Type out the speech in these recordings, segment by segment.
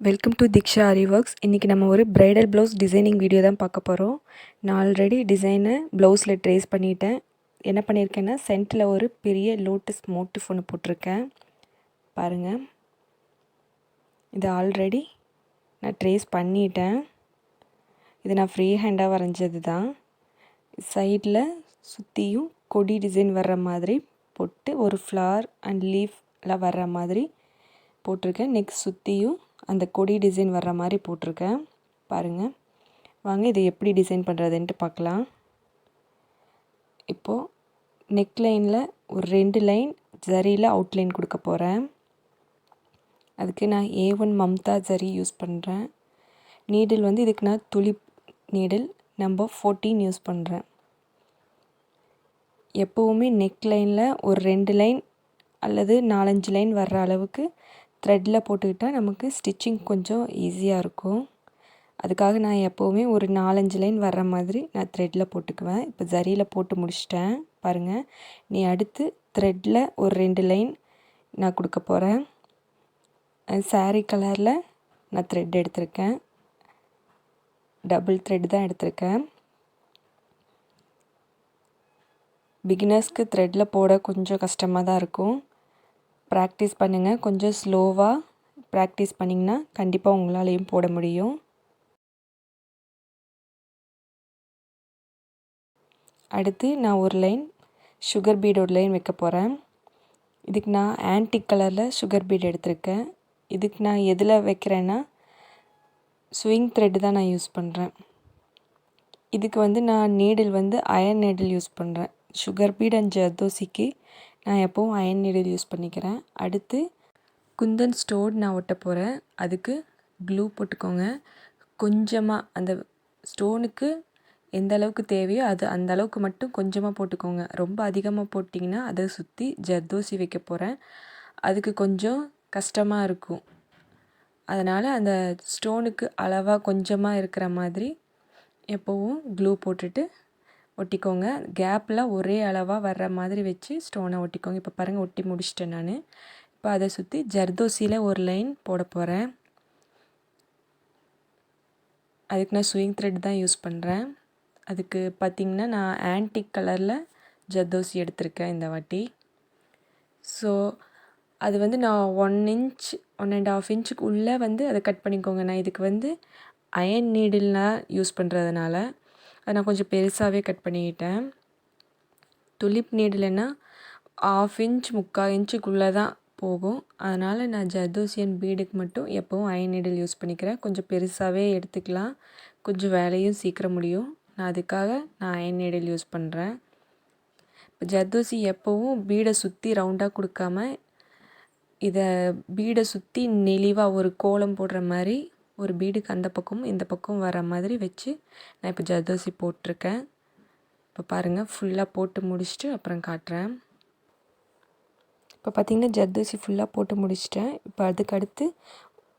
Welcome to Diksha aari works. இன்றைக்கி நம்ம ஒரு ப்ரைடல் ப்ளவுஸ் டிசைனிங் வீடியோ தான் பார்க்க போகிறோம். நான் ஆல்ரெடி டிசைனை ப்ளவுஸில் ட்ரேஸ் பண்ணிட்டேன். என்ன பண்ணியிருக்கேன்னா சென்டரில் ஒரு பெரிய லோட்டஸ் மோட்டிஃப் ஒன்று போட்டிருக்கேன். பாருங்கள், இது ஆல்ரெடி நான் ட்ரேஸ் பண்ணிட்டேன். இது நான் ஃப்ரீ ஹேண்டாக வரைஞ்சது தான். சைடில் சுற்றியும் கொடி டிசைன் வர்ற மாதிரி போட்டு ஒரு ஃப்ளார் அண்ட் லீஃப்லாம் வர்ற மாதிரி போட்டிருக்கேன். நெக்ஸ்ட் சுற்றியும் அந்த கொடி டிசைன் வர்ற மாதிரி போட்டிருக்கேன். பாருங்கள், வாங்க இதை எப்படி டிசைன் பண்ணுறதுன்ட்டு பார்க்கலாம். இப்போது நெக் லைனில் ஒரு 2 லைன் ஜரியில் அவுட்லைன் கொடுக்க போகிறேன். அதுக்கு நான் A1 மம்தா ஜரி யூஸ் பண்ணுறேன். நீடில் வந்து இதுக்கு நான் துலிப் நீடில் நம்பர் 14 யூஸ் பண்ணுறேன். எப்போவுமே நெக் லைனில் ஒரு 2 லைன் அல்லது 4-5 லைன் வர்ற அளவுக்கு த்ரெட்டில் போட்டுக்கிட்டால் நமக்கு ஸ்டிச்சிங் கொஞ்சம் ஈஸியாக இருக்கும். அதுக்காக நான் எப்போவுமே ஒரு 4-5 லைன் வர்ற மாதிரி நான் த்ரெட்டில் போட்டுக்குவேன். இப்போ ஜரியில் போட்டு முடிச்சிட்டேன். பாருங்கள், நீ அடுத்து த்ரெட்டில் ஒரு 2 லைன் நான் கொடுக்க போகிறேன். சாரீ கலரில் நான் த்ரெட் எடுத்திருக்கேன். டபுள் த்ரெட் தான் எடுத்திருக்கேன். பிகினர்ஸ்க்கு த்ரெட்டில் போட கொஞ்சம் கஷ்டமாக தான் இருக்கும். ப்ராக்டிஸ் பண்ணுங்கள். கொஞ்சம் ஸ்லோவாக ப்ராக்டிஸ் பண்ணிங்கன்னா கண்டிப்பாக உங்களாலேயும் போட முடியும். அடுத்து நான் ஒரு லைன் சுகர் பீடோட லைன் வைக்க போகிறேன். இதுக்கு நான் ஆன்டிக் கலரில் சுகர் பீட் எடுத்திருக்கேன். இதுக்கு நான் எதில் வைக்கிறேன்னா ஸ்விங் த்ரெட்டு தான் நான் யூஸ் பண்ணுறேன். இதுக்கு வந்து நான் நீடில் வந்து அயன் நீடில் யூஸ் பண்ணுறேன். சுகர் பீட் அண்ட் ஜர்தோசிக்கு நான் எப்போவும் அயன் நீடில் யூஸ் பண்ணிக்கிறேன். அடுத்து குந்தன் ஸ்டோன் நான் ஒட்ட போகிறேன். அதுக்கு க்ளூ போட்டுக்கோங்க. கொஞ்சமாக அந்த ஸ்டோனுக்கு எந்த அளவுக்கு தேவையோ அந்த அளவுக்கு மட்டும் கொஞ்சமாக போட்டுக்கோங்க. ரொம்ப அதிகமாக போட்டிங்கன்னா அதை சுற்றி ஜர்தோசி வைக்க போகிறேன். அதுக்கு கொஞ்சம் கஷ்டமாக இருக்கும். அதனால் அந்த ஸ்டோனுக்கு அளவாக கொஞ்சமாக இருக்கிற மாதிரி எப்போவும் க்ளூ போட்டுட்டு ஒட்டிக்கோங்க. கேப்பில் ஒரே அளவாக வர்ற மாதிரி வச்சு ஸ்டோனை ஒட்டிக்கோங்க. இப்போ பாருங்கள், ஒட்டி முடிச்சிட்டேன் நான். இப்போ அதை சுற்றி ஜர்தோசியில் ஒரு லைன் போட போகிறேன். அதுக்கு நான் ஸ்விங் த்ரெட் தான் யூஸ் பண்ணுறேன். அதுக்கு பார்த்திங்கன்னா நான் ஆன்டிக் கலரில் ஜர்தோசி எடுத்திருக்கேன் இந்த வாட்டி. ஸோ அது வந்து நான் 1 இன்ச் 1.5 இன்ச்சுக்கு உள்ளே வந்து அதை கட் பண்ணிக்கோங்க. நான் இதுக்கு வந்து அயன் நீடில்னால் யூஸ் பண்ணுறதுனால அதை நான் கொஞ்சம் பெருசாகவே கட் பண்ணிக்கிட்டேன். துலிப் நீடில்னா 1/2 இன்ச் 3/4 இன்ச்சுக்குள்ளே தான் போகும். அதனால் நான் ஜர்தோசியன் பீடுக்கு மட்டும் எப்போவும் அயன் நீடில் யூஸ் பண்ணிக்கிறேன். கொஞ்சம் பெருசாகவே எடுத்துக்கலாம், கொஞ்சம் வேலையும் சீக்கிரம் முடியும். நான் அதுக்காக நான் அயன் நீடில் யூஸ் பண்ணுறேன். இப்போ ஜர்தோசி எப்போவும் பீடை சுற்றி ரவுண்டாக கொடுக்காம இதை பீடை சுற்றி நெளிவாக ஒரு கோலம் போடுற மாதிரி ஒரு பீடுக்கு அந்த பக்கமும் இந்த பக்கம் வர மாதிரி வச்சு நான் இப்போ ஜர்தோசி போட்டிருக்கேன். இப்போ பாருங்கள், ஃபுல்லாக போட்டு முடிச்சுட்டு அப்புறம் காட்டுறேன். இப்போ பார்த்திங்கன்னா ஜர்தோசி ஃபுல்லாக போட்டு முடிச்சிட்டேன். இப்போ அதுக்கு அடுத்து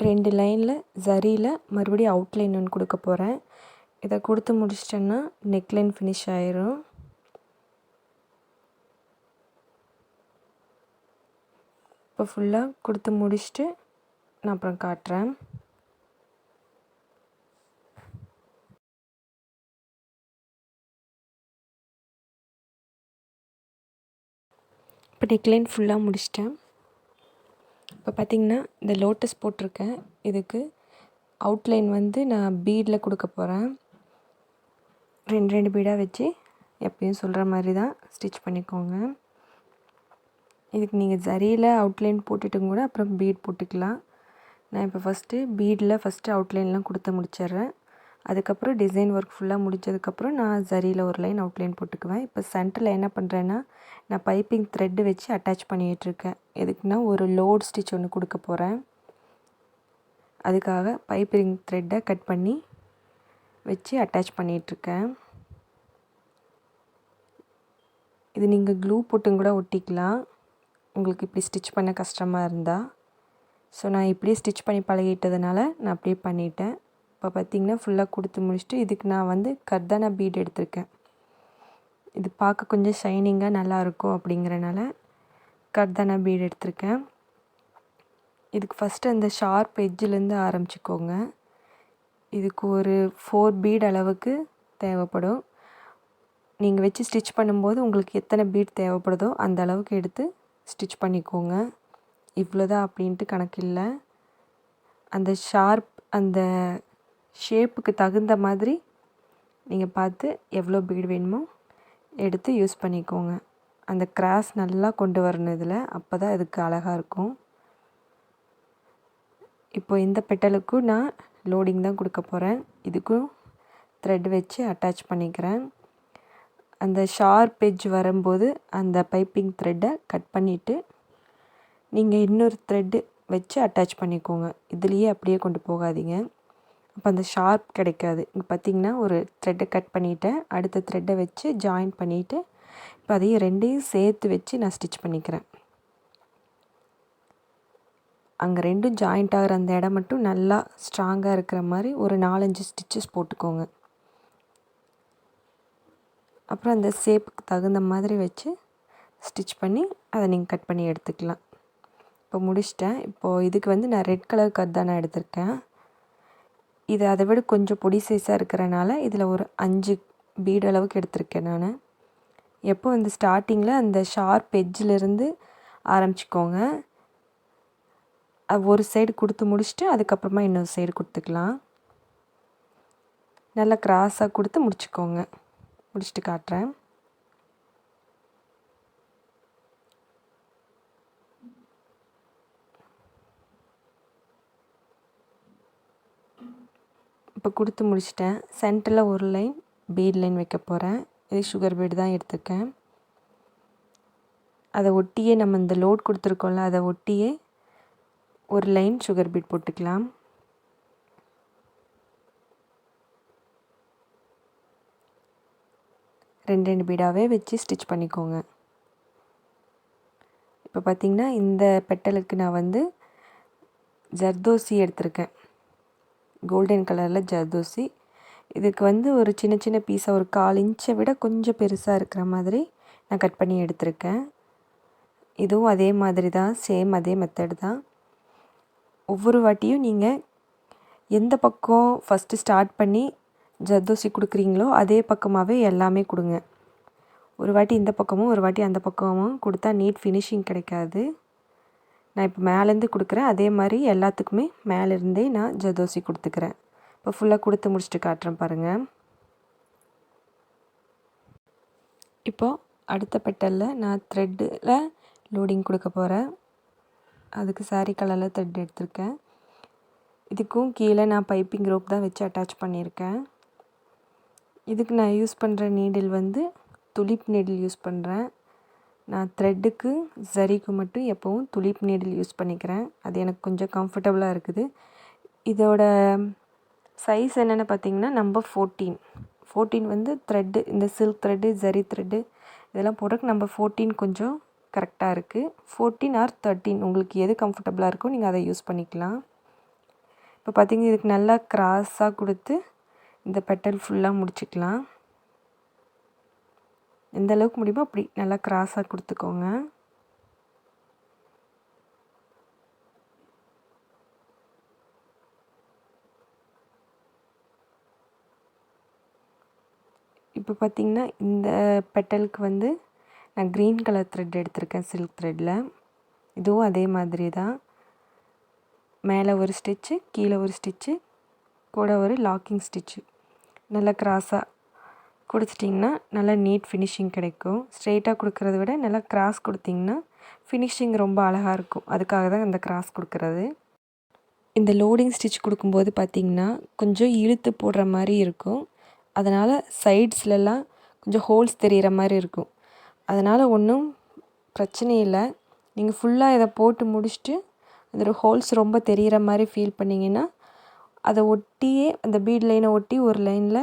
2 லைனில் ஜரியில் மறுபடியும் அவுட்லைன் ஒன்று கொடுக்க போகிறேன். இதை கொடுத்து முடிச்சிட்டேன்னா நெக்லைன் ஃபினிஷ் ஆயிரும். இப்போ ஃபுல்லாக கொடுத்து முடிச்சுட்டு நான் அப்புறம் காட்டுறேன். இப்போ நெக்லைன் ஃபுல்லாக முடிச்சிட்டேன். இப்போ பார்த்திங்கன்னா இந்த லோட்டஸ் போட்டிருக்கேன். இதுக்கு அவுட்லைன் வந்து நான் பீடில் கொடுக்க போகிறேன். 2 பீடாக வச்சு எப்பயும் சொல்கிற மாதிரி தான் ஸ்டிச் பண்ணிக்கோங்க. இதுக்கு நீங்கள் ஜரியில் அவுட்லைன் போட்டுட்டும் கூட அப்புறம் பீட் போட்டுக்கலாம். நான் இப்போ பீடில் அவுட்லைன்லாம் கொடுத்து முடிச்சிடுறேன். அதுக்கப்புறம் டிசைன் ஒர்க் ஃபுல்லாக முடிஞ்சதுக்கப்புறம் நான் ஜரியில் ஒரு லைன் அவுட்லைன் போட்டுக்குவேன். இப்போ சென்டரில் என்ன பண்ணுறேன்னா நான் பைப்பிங் த்ரெட்டு வச்சு அட்டாச் பண்ணிகிட்ருக்கேன். எதுக்குன்னா ஒரு லோட் ஸ்டிச் ஒன்று கொடுக்க போகிறேன். அதுக்காக பைப்பிங் த்ரெட்டை கட் பண்ணி வச்சு அட்டாச் பண்ணிகிட்ருக்கேன். இது நீங்கள் க்ளூ போட்டும் கூட ஒட்டிக்கலாம், உங்களுக்கு இப்படி ஸ்டிச் பண்ண கஷ்டமாக இருந்தால். ஸோ நான் இப்படியே ஸ்டிச் பண்ணி பழகிட்டதுனால நான் அப்படியே பண்ணிட்டேன். இப்போ பார்த்திங்கன்னா ஃபுல்லாக கொடுத்து முடிச்சுட்டு இதுக்கு நான் வந்து கர்தானா பீட் எடுத்திருக்கேன். இது பார்க்க கொஞ்சம் ஷைனிங்காக நல்லாயிருக்கும் அப்படிங்கிறனால கர்தானா பீட் எடுத்திருக்கேன். இதுக்கு ஃபஸ்ட்டு அந்த ஷார்ப் எட்ஜிலேருந்து ஆரம்பிச்சுக்கோங்க. இதுக்கு ஒரு 4 பீட் அளவுக்கு தேவைப்படும். நீங்கள் வச்சு ஸ்டிச் பண்ணும்போது உங்களுக்கு எத்தனை பீட் தேவைப்படுதோ அந்த அளவுக்கு எடுத்து ஸ்டிச் பண்ணிக்கோங்க. இவ்வளோதான் அப்படின்ட்டு கணக்கு இல்லை. அந்த ஷார்ப் அந்த ஷேப்புக்கு தகுந்த மாதிரி நீங்கள் பார்த்து எவ்வளோ பீடு வேணுமோ எடுத்து யூஸ் பண்ணிக்கோங்க. அந்த கிராஸ் நல்லா கொண்டு வரணும் இதில், அப்போ தான் இதுக்கு அழகாக இருக்கும். இப்போ இந்த பெட்டலுக்கும் நான் லோடிங் தான் கொடுக்க போகிறேன். இதுக்கும் த்ரெட் வச்சு அட்டாச் பண்ணிக்கிறேன். அந்த ஷார்ப் எட்ஜ் வரும்போது அந்த பைப்பிங் த்ரெட்டை கட் பண்ணிவிட்டு நீங்கள் இன்னொரு த்ரெட்டு வச்சு அட்டாச் பண்ணிக்கோங்க. இதுலேயே அப்படியே கொண்டு போகாதீங்க, அப்போ அந்த ஷார்ப் கிடைக்காது. இங்கே பார்த்திங்கன்னா ஒரு த்ரெட்டை கட் பண்ணிவிட்டேன், அடுத்த த்ரெட்டை வச்சு ஜாயின் பண்ணிவிட்டு இப்போ அதையும் ரெண்டையும் சேர்த்து வச்சு நான் ஸ்டிச் பண்ணிக்கிறேன். அங்கே ரெண்டும் ஜாயிண்ட் ஆகிற அந்த இடம் மட்டும் நல்லா ஸ்ட்ராங்காக இருக்கிற மாதிரி ஒரு 4-5 ஸ்டிச்சஸ் போட்டுக்கோங்க. அப்புறம் அந்த ஷேப்புக்கு தகுந்த மாதிரி வச்சு ஸ்டிச் பண்ணி அதை நீங்கள் கட் பண்ணி எடுத்துக்கலாம். இப்போ முடிச்சிட்டேன். இப்போது இதுக்கு வந்து நான் ரெட் கலர் கட் தான் நான் எடுத்திருக்கேன். இது அதை விட கொஞ்சம் பொடி சைஸாக இருக்கிறனால இதில் ஒரு 5 பீட் அளவுக்கு எடுத்திருக்கேன் நான். எப்போ வந்து ஸ்டார்டிங்கில் அந்த ஷார்ப் எட்ஜிலேருந்து ஆரம்பிச்சிக்கோங்க. ஒரு சைடு கொடுத்து முடிச்சுட்டு அதுக்கப்புறமா இன்னொரு சைடு கொடுத்துக்கலாம். நல்லா கிராஸாக கொடுத்து முடிச்சுக்கோங்க. முடிச்சுட்டு காட்டுறேன். இப்போ கொடுத்து முடிச்சிட்டேன். சென்டரில் ஒரு லைன் பீட் லைன் வைக்க போகிறேன். இது சுகர் பீடு தான் எடுத்துருக்கேன். அதை ஒட்டியே நம்ம இந்த லோட் கொடுத்துருக்கோம்ல, அதை ஒட்டியே ஒரு லைன் சுகர் பீட் போட்டுக்கலாம். ரெண்டு பீடாகவே வச்சு ஸ்டிச் பண்ணிக்கோங்க. இப்போ பார்த்திங்கன்னா இந்த பெட்டலுக்கு நான் வந்து ஜர்தோசி எடுத்திருக்கேன், கோல்டன் கலரில் ஜர்தோசி. இதுக்கு வந்து ஒரு சின்ன சின்ன பீஸாக ஒரு 1/4 இன்ச்சை விட கொஞ்சம் பெருசாக இருக்கிற மாதிரி நான் கட் பண்ணி எடுத்திருக்கேன். இதுவும் அதே மாதிரி தான், சேம் அதே மெத்தட் தான். ஒவ்வொரு வாட்டியும் நீங்கள் எந்த பக்கம் ஃபஸ்ட்டு ஸ்டார்ட் பண்ணி ஜர்தோசி கொடுக்குறீங்களோ அதே பக்கமாகவே எல்லாமே கொடுங்க. ஒரு வாட்டி இந்த பக்கமும் ஒரு வாட்டி அந்த பக்கமும் கொடுத்தா நீட் ஃபினிஷிங் கிடைக்காது. நான் இப்போ மேலேருந்து கொடுக்குறேன், அதே மாதிரி எல்லாத்துக்குமே மேலேருந்தே நான் ஜர்தோசி கொடுத்துக்கிறேன். இப்போ ஃபுல்லாக கொடுத்து முடிச்சுட்டு காட்டுறேன் பாருங்கள். இப்போது அடுத்த பெட்டலில் நான் த்ரெட்டில் லோடிங் கொடுக்க போகிறேன். அதுக்கு சாரீ கலரில் த்ரெட் எடுத்திருக்கேன். இதுக்கும் கீழே நான் பைப்பிங் ரோப் தான் வச்சு அட்டாச் பண்ணியிருக்கேன். இதுக்கு நான் யூஸ் பண்ணுற நீடில் வந்து துலிப் நீடில் யூஸ் பண்ணுறேன். நான் த்ரெட்டுக்கு சரிக்கு மட்டும் எப்போவும் துலிப் நீடில் யூஸ் பண்ணிக்கிறேன். அது எனக்கு கொஞ்சம் கம்ஃபர்டபுளாக இருக்குது. இதோட சைஸ் என்னென்னு பார்த்திங்கன்னா நம்பர் 14 வந்து த்ரெட்டு, இந்த சில்க் த்ரெட்டு, ஜரி த்ரெட்டு இதெல்லாம் போடுறதுக்கு நம்பர் 14 கொஞ்சம் கரெக்டாக இருக்குது. 14 ஆர் 13 உங்களுக்கு எது கம்ஃபர்டபுளாக இருக்கோ நீங்கள் அதை யூஸ் பண்ணிக்கலாம். இப்போ பார்த்திங்கன்னா இதுக்கு நல்லா கிராஸாக கொடுத்து இந்த பெட்டல் ஃபுல்லாக முடிச்சுக்கலாம். எந்த அளவுக்கு முடியுமோ அப்படி நல்லா கிராஸாக கொடுத்துக்கோங்க. இப்போ பார்த்திங்கன்னா இந்த பெட்டலுக்கு வந்து நான் க்ரீன் கலர் த்ரெட் எடுத்திருக்கேன், சில்க் த்ரெட்டில். இதுவும் அதே மாதிரி தான். மேலே ஒரு ஸ்டிச்சு, கீழே ஒரு ஸ்டிச்சு, கூட ஒரு லாக்கிங் ஸ்டிச்சு நல்லா கிராஸாக கொடுத்துட்டிங்கன்னா நல்லா நீட் ஃபினிஷிங் கிடைக்கும். ஸ்ட்ரெயிட்டாக கொடுக்குறத விட நல்லா கிராஸ் கொடுத்திங்கன்னா ஃபினிஷிங் ரொம்ப அழகாக இருக்கும். அதுக்காக தான் இந்த கிராஸ் கொடுக்குறது. இந்த லோடிங் ஸ்டிச் கொடுக்கும்போது பார்த்திங்கன்னா கொஞ்சம் இழுத்து போடுற மாதிரி இருக்கும். அதனால் சைட்ஸ்லலாம் கொஞ்சம் ஹோல்ஸ் தெரிகிற மாதிரி இருக்கும். அதனால் ஒன்றும் பிரச்சனை இல்லை. நீங்கள் ஃபுல்லாக இதை போட்டு முடிச்சுட்டு அதில் ஹோல்ஸ் ரொம்ப தெரிகிற மாதிரி ஃபீல் பண்ணிங்கன்னா அதை ஒட்டியே அந்த பீட் லைனை ஒட்டி ஒரு லைனில்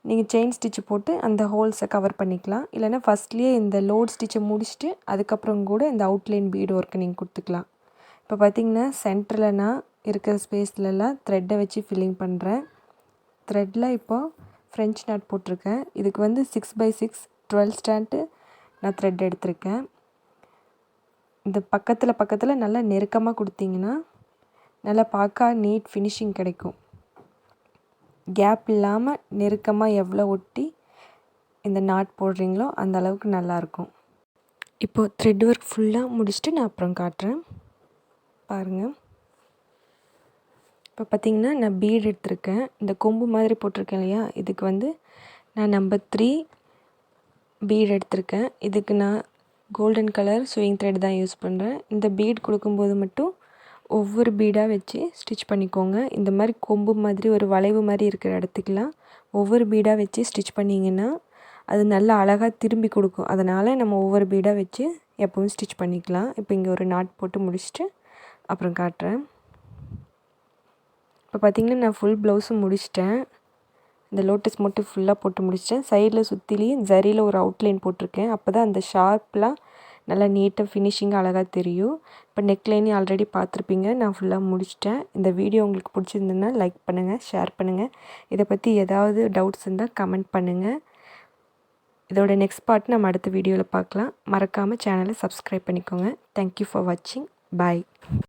நீங்கள் செயின் ஸ்டிச்சு போட்டு அந்த ஹோல்ஸை கவர் பண்ணிக்கலாம். இல்லைன்னா ஃபஸ்ட்லேயே இந்த லோட் ஸ்டிச்சை முடிச்சுட்டு அதுக்கப்புறம் கூட இந்த அவுட்லைன் பீடு ஒர்க்கை நீங்கள் கொடுத்துக்கலாம். இப்போ பார்த்திங்கன்னா சென்டரில் நான் இருக்கிற ஸ்பேஸ்லலாம் த்ரெட்டை வச்சு ஃபில்லிங் பண்ணுறேன். த்ரெட்டில் இப்போது ஃப்ரெஞ்ச் நாட் போட்டிருக்கேன். இதுக்கு வந்து 6x6 12 ஸ்டாண்டு நான் த்ரெட் எடுத்திருக்கேன். இந்த பக்கத்தில் நல்லா நெருக்கமாக கொடுத்தீங்கன்னா நல்லா பார்க்க நீட் ஃபினிஷிங் கிடைக்கும். கேப் இல்லாமல் நெருக்கமாக எவ்வளோ ஒட்டி இந்த நாட் போடுறீங்களோ அந்த அளவுக்கு நல்லாயிருக்கும். இப்போது த்ரெட் ஒர்க் ஃபுல்லாக முடிச்சுட்டு நான் அப்புறம் காட்டுறேன் பாருங்கள். இப்போ பார்த்திங்கன்னா நான் பீட் எடுத்திருக்கேன். இந்த கொம்பு மாதிரி போட்டிருக்கேன் இல்லையா, இதுக்கு வந்து நான் நம்பர் 3 பீட் எடுத்திருக்கேன். இதுக்கு நான் கோல்டன் கலர் ஸ்விங் த்ரெட் தான் யூஸ் பண்ணுறேன். இந்த பீட் கொடுக்கும்போது மட்டும் ஒவ்வொரு பீடாக வச்சு ஸ்டிச் பண்ணிக்கோங்க. இந்த மாதிரி கொம்பு மாதிரி ஒரு வளைவு மாதிரி இருக்கிற இடத்துக்குலாம் ஒவ்வொரு பீடாக வச்சு ஸ்டிச் பண்ணிங்கன்னா அது நல்லா அழகாக திரும்பி கொடுக்கும். அதனால் நம்ம ஒவ்வொரு பீடாக வச்சு எப்பவும் ஸ்டிச் பண்ணிக்கலாம். இப்போ இங்கே ஒரு நாட் போட்டு முடிச்சுட்டு அப்புறம் காட்டுறேன். இப்போ பார்த்திங்கன்னா நான் ஃபுல் ப்ளவுஸும் முடிச்சிட்டேன். இந்த லோட்டஸ் மட்டும் ஃபுல்லாக போட்டு முடிச்சிட்டேன். சைடில் சுற்றிலையும் ஜரியில் ஒரு அவுட்லைன் போட்டிருக்கேன். அப்போ தான் அந்த ஷார்ப்லாம் நல்லா நீட்டாக ஃபினிஷிங்காக அழகாக தெரியும். இப்போ நெக்லைனையும் ஆல்ரெடி பார்த்துருப்பீங்க. நான் ஃபுல்லாக முடிச்சிட்டேன். இந்த வீடியோ உங்களுக்கு பிடிச்சிருந்ததுன்னா லைக் பண்ணுங்கள், ஷேர் பண்ணுங்கள். இதை பற்றி ஏதாவது டவுட்ஸ் இருந்தால் கமெண்ட் பண்ணுங்கள். இதோட நெக்ஸ்ட் பார்ட் நம்ம அடுத்த வீடியோவில் பார்க்கலாம். மறக்காமல் சேனலை சப்ஸ்கிரைப் பண்ணிக்கோங்க. தேங்க்யூ ஃபார் வாட்சிங். பாய்.